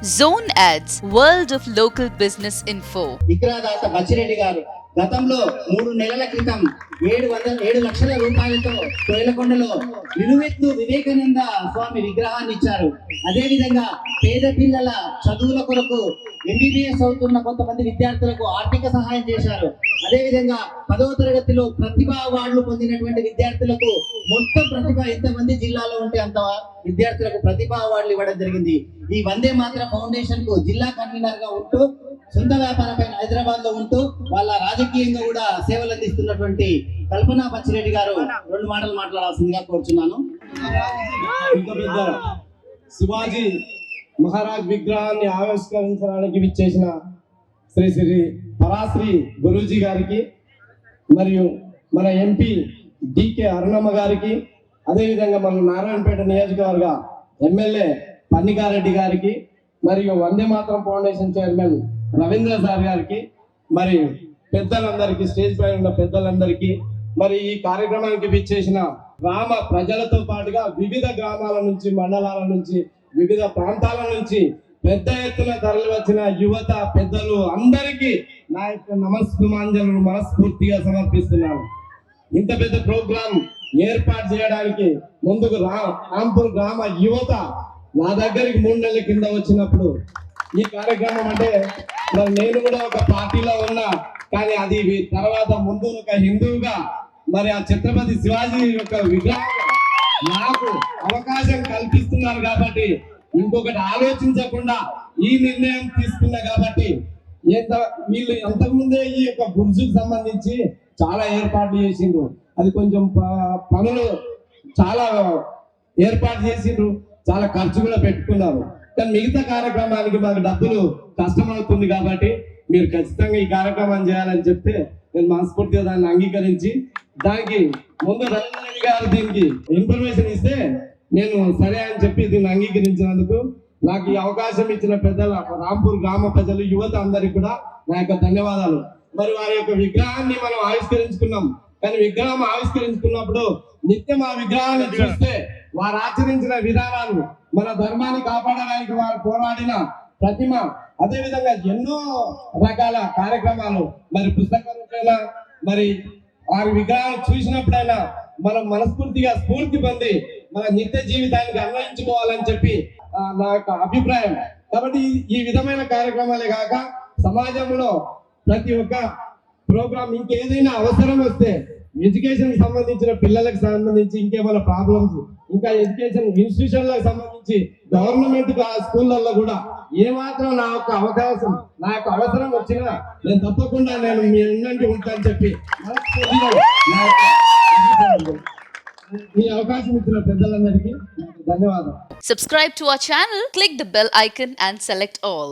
Zone Ads, World of Local Business Info. విగ్రహదాత బచ్చిరెడ్డి గారు గతంలో 3 నెలల క్రితం 7 లక్షల రూపాయలతో కోయలకొండలో నిలువెత్తు వివేకానంద స్వామి విగ్రహాన్ని ఇచ్చారు. అదేవిధంగా పేద పిల్లల చదువుల కొరకు MBBS అవుతున్న కొంతమంది విద్యార్థులకు ఆర్థిక సహాయం చేశారు. అదేవిధంగా 10వ తరగతిలో ప్రతిభా అవార్డులు పొందినటువంటి విద్యార్థులకు మొత్తం ప్రతిభ ఎంతమంది జిల్లాలో ఉంటే అంత విద్యార్థులకు ప్రతిభా అవార్డులు ఇవ్వడం జరిగింది. ఈ వందే మాతర ఫౌండేషన్ కు జిల్లా కన్వీనర్ గా ఉంటూ సొంత వ్యాపారమైన హైదరాబాద్ లో ఉంటూ వాళ్ళ రాజకీయంగా కూడా సేవలు అందిస్తున్నటువంటి కల్పనా బచ్చిరెడ్డి గారు 2 మాటలు మాట్లాడాల్సిందిగా కోరుచున్నాను. శివాజీ మహారాజ్ విగ్రహాన్ని ఆవిష్కరించడానికి విచ్చేసిన శ్రీ శ్రీ పరాశ్రీ గురూజీ గారికి మరియు మన ఎంపీ డికే అరుణమ్మ గారికి, అదేవిధంగా మన నారాయణపేట నియోజకవర్గ ఎమ్మెల్యే పన్నికారెడ్డి గారికి, మరియు Vande Mataram foundation chairman Ravindra sir గారికి, మరి పెద్దలందరికీ, స్టేజ్ పై ఉన్న పెద్దలందరికీ, మరి ఈ కార్యక్రమానికి విచ్చేసిన గ్రామ ప్రజలతో పాటుగా వివిధ గ్రామాల నుంచి, మండలాల నుంచి, వివిధ ప్రాంతాల నుంచి పెద్ద ఎత్తున తరలి వచ్చిన యువత పెద్దలు అందరికీ నా యొక్క నమస్కారాంజలు మనస్ఫూర్తిగా సమర్పిస్తున్నాను. ఇంత పెద్ద ప్రోగ్రాం ఏర్పాటు చేయడానికి ముందుకు రాంపూర్ గ్రామ యువత నా దగ్గరికి 3 నెలల కింద వచ్చినప్పుడు ఈ కార్యక్రమం అంటే మరి నేను కూడా ఒక పార్టీలో ఉన్నా, కానీ అది తర్వాత ముందు ఒక హిందువుగా మరి ఆ ఛత్రపతి శివాజీ యొక్క విగ్రహం నాకు అవకాశం కల్పిస్తున్నారు కాబట్టి ఇంకొకటి ఆలోచించకుండా ఈ నిర్ణయం తీసుకున్నా కాబట్టి వీళ్ళు అంతకుముందే ఈ యొక్క బుర్జుకు సంబంధించి చాలా ఏర్పాట్లు చేసిండ్రు. అది కొంచెం పనులు చాలా ఏర్పాటు చేసిండ్రు, చాలా ఖర్చు కూడా పెట్టుకున్నారు. కానీ మిగతా కార్యక్రమానికి మాకు డబ్బులు కష్టమవుతుంది కాబట్టి మీరు ఖచ్చితంగా ఈ కార్యక్రమం చేయాలని చెప్తే నేను మనస్ఫూర్తిగా దాన్ని అంగీకరించి, దానికి ముందు రవీంద్ర గారు దీనికి ఇన్ఫర్మేషన్ ఇస్తే నేను సరే అని చెప్పి దీన్ని అంగీకరించినందుకు నాకు ఈ అవకాశం ఇచ్చిన పెద్దల రాంపూర్ గ్రామ ప్రజలు, యువత అందరికి కూడా నా యొక్క ధన్యవాదాలు. మరి వారి యొక్క విగ్రహాన్ని మనం ఆవిష్కరించుకున్నాం, కానీ విగ్రహం ఆవిష్కరించుకున్నప్పుడు నిత్యం ఆ విగ్రహాన్ని చూస్తే వారు ఆచరించిన విధానాలు, మన ధర్మాన్ని కాపాడడానికి వారు పోరాడిన ప్రతిమ, అదేవిధంగా ఎన్నో రకాల కార్యక్రమాలు, మరి పుస్తక రూపేణా మరి వారి విగ్రహాలు చూసినప్పుడైనా మనం మనస్ఫూర్తిగా స్ఫూర్తి పొంది మన నిత్య జీవితానికి అన్వయించుకోవాలని చెప్పి నా యొక్క అభిప్రాయం. కాబట్టి ఈ విధమైన కార్యక్రమాలే కాక సమాజంలో ప్రతి ఒక్క ప్రోగ్రామ్ ఇంకేదైనా అవసరం వస్తే ఎడ్యుకేషన్ కి సంబంధించిన పిల్లలకు సంబంధించి ఇంకేమైనా ప్రాబ్లమ్స్, ఇంకా ఎడ్యుకేషన్ ఇన్స్టిట్యూషన్లకు సంబంధించి గవర్నమెంట్ స్కూళ్ళల్లో కూడా ఏమాత్రం నా యొక్క అవసరం వచ్చినా నేను తప్పకుండా నేను మీ అన్నింటి ఉంటానని చెప్పి ఈ అవకాశం ఇచ్చిన పెద్దలందరికీ ధన్యవాదాలు. Subscribe to our channel, click the bell icon and select all.